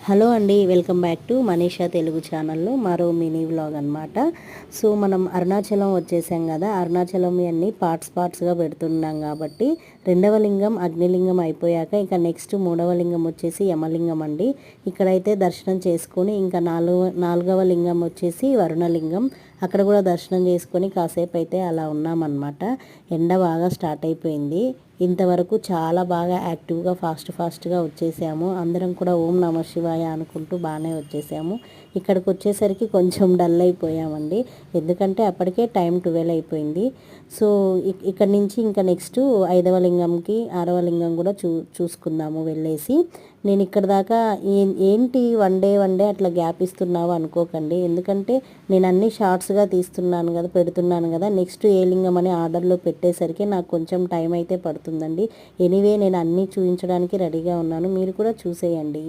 Hello అండి, welcome back to Manisha Telugu ఛానల్లో మరో మినీ వ్లాగ్ అనమాట. సో మనం అరుణాచలం వచ్చేసాం కదా. అరుణాచలం అన్ని పార్ట్స్గా పెడుతున్నాం కాబట్టి రెండవ లింగం అగ్నిలింగం అయిపోయాక ఇంకా నెక్స్ట్ మూడవ లింగం వచ్చేసి యమలింగం అండి. ఇక్కడైతే దర్శనం చేసుకొని ఇంకా నాలుగవ లింగం వచ్చేసి వరుణలింగం. అక్కడ కూడా దర్శనం చేసుకొని కాసేపు అయితే అలా ఉన్నామన్నమాట. ఎండ బాగా స్టార్ట్ అయిపోయింది. ఇంతవరకు చాలా బాగా యాక్టివ్గా ఫాస్ట్గా వచ్చేసాము. అందరం కూడా ఓం నమ శివాయ అనుకుంటూ బాగానే వచ్చేసాము. ఇక్కడికి వచ్చేసరికి కొంచెం డల్ అయిపోయామండి, ఎందుకంటే అప్పటికే టైం 12 అయిపోయింది. సో ఇక్కడ నుంచి ఇంకా నెక్స్ట్ 5వ లింగంకి 6వ లింగం కూడా చూసుకుందాము వెళ్ళేసి. నేను ఇక్కడ దాకా ఏంటి వన్ డే అట్లా గ్యాప్ ఇస్తున్నావు అనుకోకండి, ఎందుకంటే నేను అన్ని షార్ట్స్గా తీస్తున్నాను కదా, పెడుతున్నాను కదా. నెక్స్ట్ ఏ లింగం అని ఆర్డర్లో పెట్టేసరికి నాకు కొంచెం టైం అయితే పడుతుందండి. ఎనీవే నేను అన్నీ చూపించడానికి రెడీగా ఉన్నాను, మీరు కూడా చూసేయండి.